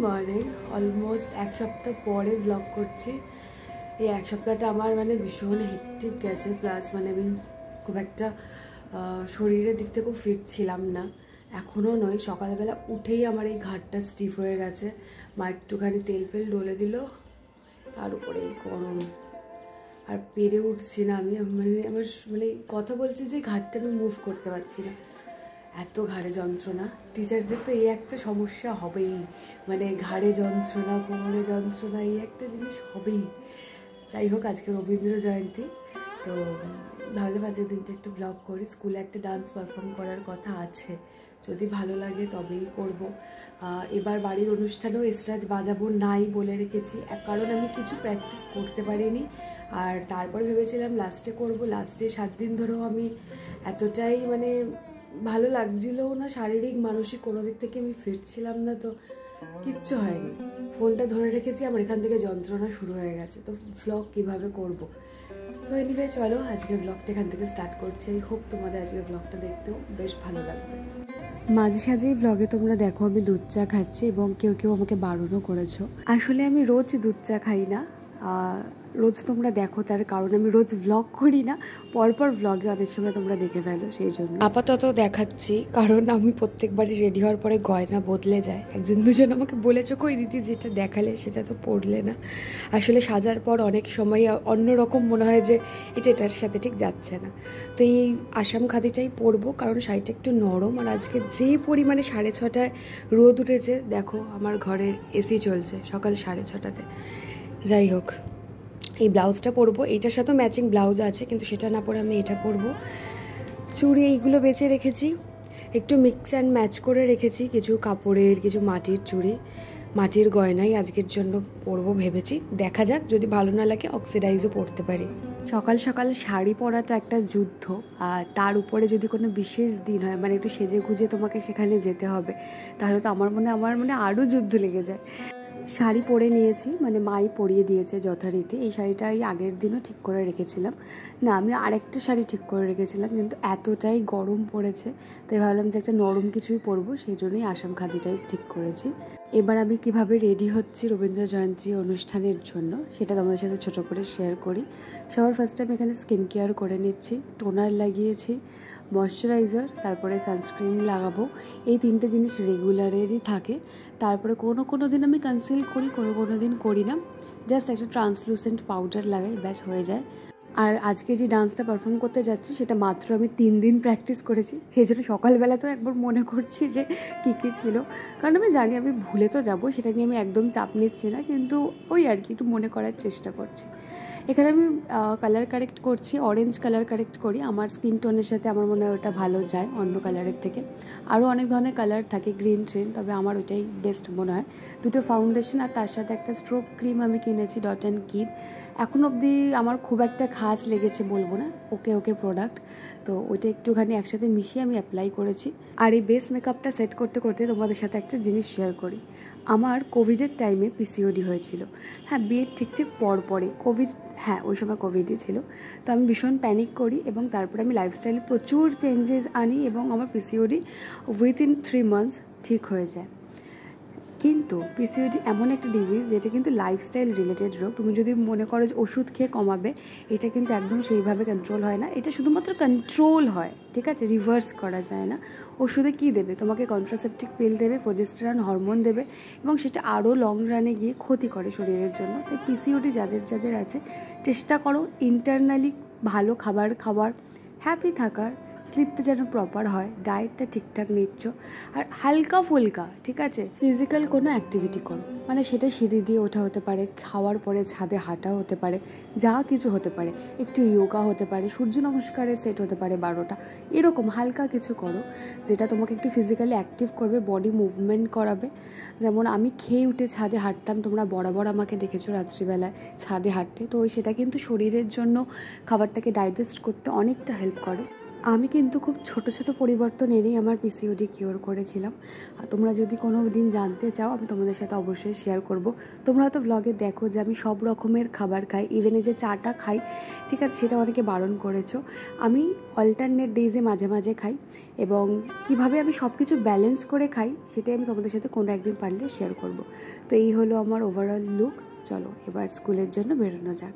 Morning. Almost এক সপ্তাহ পরে ব্লগ করছি। এই এক সপ্তাহটা আমার মানে ভীষণ হেক্টিক গেছে, প্লাস মানে আমি খুব একটা শরীরের দিক থেকেও ফিট ছিলাম না, এখনও নয়। সকালবেলা উঠেই আমার এই ঘাটটা স্টিফ হয়ে গেছে। মা একটুখানি তেল ফেল ডলে দিল, তার উপরে এই গরম, আর পেরে উঠছি না আমি। মানে আমার মানে কথা বলছি যে ঘাটটা আমি মুভ করতে পারছি না, এত ঘাড়ে যন্ত্রণা। টিচারদের তো এই একটা সমস্যা হবেই, মানে ঘাড়ে যন্ত্রণা, কোমরে যন্ত্রণা, এই একটা জিনিস হবেই। যাই হোক, আজকে রবীন্দ্র জয়ন্তী, তো ভাবলাম আজকের দিনটা একটু ব্লগ করি। স্কুলে একটা ডান্স পারফর্ম করার কথা আছে, যদি ভালো লাগে তবেই করব। এবার বাড়ির অনুষ্ঠানেও এসরাজ বাজাবো নাই বলে রেখেছি, কারণ আমি কিছু প্র্যাকটিস করতে পারিনি। আর তারপরে ভেবেছিলাম লাস্টে করব। লাস্টে 7 দিন ধরেও আমি এতটাই মানে ভালো লাগছিলও না, শারীরিক মানসিক কোনো দিক থেকে আমি ফিট ছিলাম না, তো কিচ্ছু হয়নি। ফোনটা ধরে রেখেছি, আমার এখান থেকে যন্ত্রণা শুরু হয়ে গেছে, তো ভ্লগ কীভাবে করব। তো এনিওয়ে চলো আজকের ব্লগটা এখান থেকে স্টার্ট করছি। আই হোপ তোমাদের আজকের ব্লগটা দেখতেও বেশ ভালো লাগবে। মাঝে সাঝেই ব্লগে তোমরা দেখো আমি দুধ চা খাচ্ছি, এবং কেউ কেউ আমাকে বারণও করেছো। আসলে আমি রোজ দুধ চা খাই না, রোজ তোমরা দেখো তার কারণ আমি রোজ ভ্লগ করি না, পরপর ভ্লগে অনেক সময় তোমরা দেখে ফেলো, সেই জন্য আপাতত দেখাচ্ছি। কারণ আমি প্রত্যেকবারই রেডি হওয়ার পরে গয়না বদলে যায়। একজন দুজন আমাকে বলেছো কই দিদি যেটা দেখালে সেটা তো পরলে না। আসলে সাজার পর অনেক সময় অন্যরকম মনে হয় যে এটার সাথে ঠিক যাচ্ছে না, তো এই আসাম খাদিটাই পরবো, কারণ শাড়িটা একটু নরম। আর আজকে যে পরিমাণে 6:30টায় রোদ উঠেছে, দেখো আমার ঘরের এসি চলছে সকাল 6:30টাতে। যাই হোক, এই ব্লাউজটা পরবো, এইটার সাথেও ম্যাচিং ব্লাউজ আছে, কিন্তু সেটা না পরে আমি এটা পরবো। চুড়ি এইগুলো বেছে রেখেছি, একটু মিক্স অ্যান্ড ম্যাচ করে রেখেছি, কিছু কাপড়ের, কিছু মাটির চুড়ি, মাটির গয়নাই আজকের জন্য পরবো ভেবেছি। দেখা যাক, যদি ভালো না লাগে অক্সিডাইজও পরতে পারি। সকাল সকাল শাড়ি পরাটা একটা যুদ্ধ, আর তার উপরে যদি কোনো বিশেষ দিন হয়, মানে একটু সেজে গুজে তোমাকে সেখানে যেতে হবে, তাহলে তো আমার মনে আরও যুদ্ধ লেগে যায়। শাড়ি পরে নিয়েছি, মানে মাই পরিয়ে দিয়েছে যথারীতি। এই শাড়িটাই আগের দিনও ঠিক করে রেখেছিলাম, না আমি আরেকটা শাড়ি ঠিক করে রেখেছিলাম, কিন্তু এতটাই গরম পড়েছে তাই ভাবলাম যে একটা নরম কিছুই পরবো, সেই জন্যই আসাম খাদিটাই ঠিক করেছি। এবার আমি কিভাবে রেডি হচ্ছি রবীন্দ্র জয়ন্তী অনুষ্ঠানের জন্য সেটা তোমাদের সাথে ছোটো করে শেয়ার করি। সবার ফার্স্টে আমি এখানে স্কিন কেয়ার করে নিচ্ছি, টোনার লাগিয়েছি, ময়শ্চারাইজার, তারপরে সানস্ক্রিন লাগাবো। এই 3টে জিনিস রেগুলারেরই থাকে। তারপরে কোনো দিন আমি কনসিল করি, কোনো দিন করি না, জাস্ট একটা ট্রান্সলুসেন্ট পাউডার লাগাই, ব্যাস হয়ে যায়। আর আজকে যে ডান্সটা পারফর্ম করতে যাচ্ছি সেটা মাত্র আমি 3 দিন প্র্যাকটিস করেছি, সেই জন্য সকালবেলাতেও একবার মনে করছি যে কী ছিল, কারণ আমি জানি আমি ভুলে তো যাবো, সেটা নিয়ে আমি একদম চাপ নিচ্ছি না, কিন্তু ওই আর কি একটু মনে করার চেষ্টা করছি। এখানে আমি কালার কারেক্ট করছি, অরেঞ্জ কালার কারেক্ট করি, আমার স্কিন টোনের সাথে আমার মনে হয় ওটা ভালো যায় অন্য কালারের থেকে। আরও অনেক ধরনের কালার থাকে, গ্রিন ট্রেন, তবে আমার ওইটাই বেস্ট মনে হয়। 2টো ফাউন্ডেশন আর তার সাথে একটা স্ট্রোক ক্রিম আমি কিনেছি ডট অ্যান্ড কির। এখন অবধি আমার খুব একটা খাস লেগেছে বলবো না, ওকে প্রোডাক্ট, তো ওইটা একটুখানি একসাথে মিশিয়ে আমি অ্যাপ্লাই করেছি। আর এই বেস মেকআপটা সেট করতে করতে তোমাদের সাথে একটা জিনিস শেয়ার করি। আমার কোভিডের টাইমে পিসিওডি হয়েছিল, হ্যাঁ বিয়ের ঠিক পরে কোভিড, হ্যাঁ ওই সময় কোভিডই ছিল। তো আমি ভীষণ প্যানিক করি, এবং তারপরে আমি লাইফস্টাইলে প্রচুর চেঞ্জেস আনি, এবং আমার পিসিওডি উইথিন 3 মান্থস ঠিক হয়ে যায়। কিন্তু পিসিওডি এমন একটা ডিজিজ যেটা কিন্তু লাইফস্টাইল রিলেটেড রোগ। তুমি যদি মনে করো যে ওষুধ খেয়ে কমাবে, এটা কিন্তু একদম সেইভাবে কন্ট্রোল হয় না। এটা শুধুমাত্র কন্ট্রোল হয়, ঠিক আছে, রিভার্স করা যায় না। ওষুধে কী দেবে তোমাকে? কন্ট্রাসেপটিভ পিল দেবে, প্রোজেস্টেরন হরমোন দেবে, এবং সেটা আরও লং রানে গিয়ে ক্ষতি করে শরীরের জন্য। এই পিসিওডি যাদের আছে, চেষ্টা করো ইন্টারনালি ভালো খাবার খাওয়ার, হ্যাপি থাকার, স্লিপটা যেন প্রপার হয়, ডায়েটটা ঠিকঠাক নিচ্ছ, আর হালকা ফুলকা, ঠিক আছে, ফিজিক্যাল কোনো অ্যাক্টিভিটি করো, মানে সেটা সিঁড়ি দিয়ে ওঠা হতে পারে, খাওয়ার পরে ছাদে হাঁটা হতে পারে, যা কিছু হতে পারে, একটু যোগা হতে পারে, সূর্য নমস্কারের সেট হতে পারে 12টা, এরকম হালকা কিছু করো যেটা তোমাকে একটু ফিজিক্যালি অ্যাক্টিভ করবে, বডি মুভমেন্ট করাবে। যেমন আমি খেয়ে উঠে ছাদে হাঁটতাম, তোমরা বরাবর আমাকে দেখেছো রাত্রিবেলায় ছাদে হাঁটতে, তো সেটা কিন্তু শরীরের জন্য খাবারটাকে ডাইজেস্ট করতে অনেকটা হেল্প করে। আমি কিন্তু খুব ছোট ছোট পরিবর্তন এনেই আমার পিসিওডি কিওর করেছিলাম। আর তোমরা যদি কোনো দিন জানতে চাও আমি তোমাদের সাথে অবশ্যই শেয়ার করব। তোমরা হয়তো ব্লগে দেখো যে আমি সব রকমের খাবার খাই, ইভেন এই যে চাটা খাই, ঠিক আছে, সেটা অনেকে বারণ করেছো। আমি অল্টারনেট ডেজে মাঝে মাঝে খাই, এবং কিভাবে আমি সব কিছু ব্যালেন্স করে খাই সেটাই আমি তোমাদের সাথে কোনো একদিন পারলে শেয়ার করব। তো এই হলো আমার ওভারঅল লুক। চলো এবার স্কুলের জন্য বেরোনো যাক।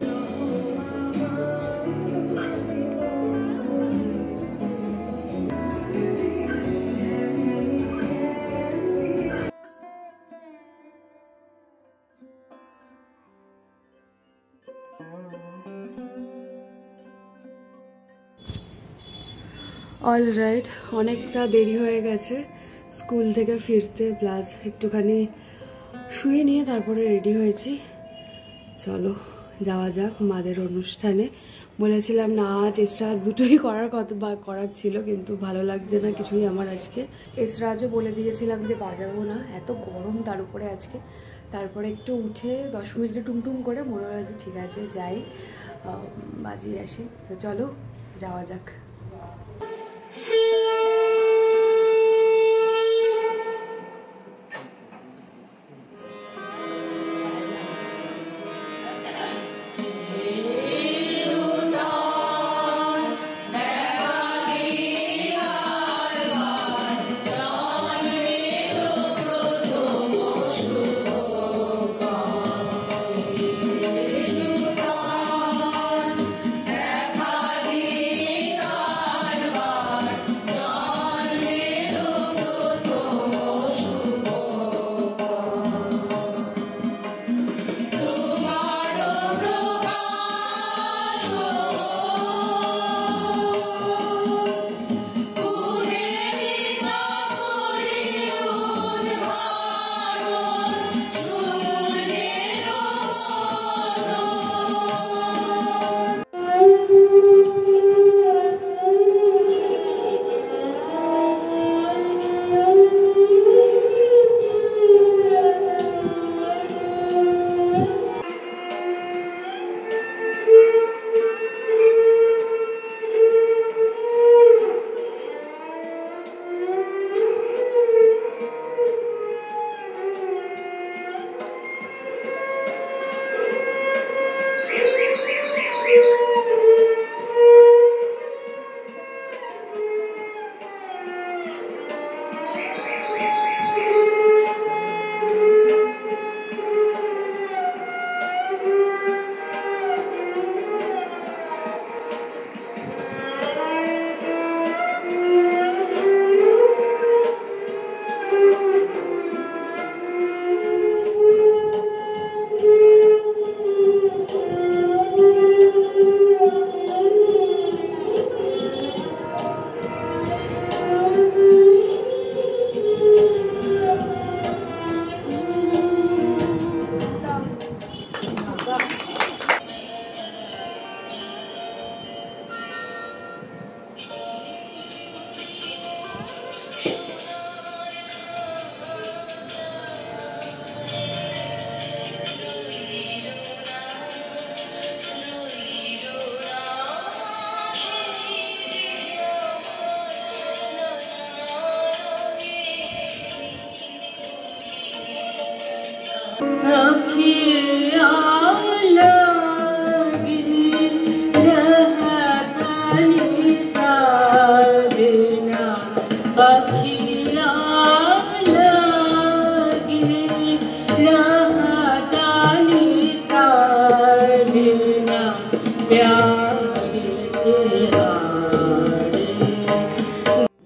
অলরাইট, অনেকটা দেরি হয়ে গেছে স্কুল থেকে ফিরতে, প্লাস একটুখানি শুয়ে নিয়ে তারপরে রেডি হয়েছি। চলো যাওয়া যাক মাদের অনুষ্ঠানে। বলেছিলাম নাচ এসরাজ দুটোই করার ছিল, কিন্তু ভালো লাগছে না কিছুই আমার আজকে। এসরাজও বলে দিয়েছিলাম যে বাজাবো না, এত গরম তার উপরে আজকে। তারপরে একটু উঠে 10 মিনিটে টুমটুম করে মনে হলো যে ঠিক আছে যাই, বাজিয়ে আসি। তো চলো যাওয়া যাক।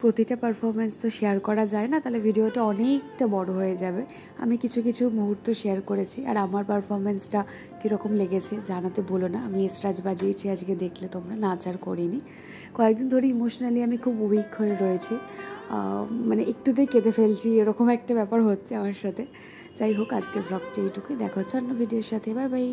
প্রতিটা পারফরমেন্স তো শেয়ার করা যায় না, তাহলে ভিডিওটা অনেকটা বড় হয়ে যাবে। আমি কিছু কিছু মুহূর্ত শেয়ার করেছি, আর আমার পারফরমেন্সটা কীরকম লেগেছে জানাতে বলো না। আমি এসরাজ বাজিয়েছি আজকে, দেখলে তোমরা, নাচ আর করিনি। কয়েকদিন ধরে ইমোশনালি আমি খুব উইক হয়ে রয়েছি, মানে একটুতেই কেঁদে ফেলছি, এরকম একটা ব্যাপার হচ্ছে আমার সাথে। যাই হোক, আজকের ব্লগটা এইটুকুই, দেখা হচ্ছে অন্য ভিডিওর সাথে। Bye bye.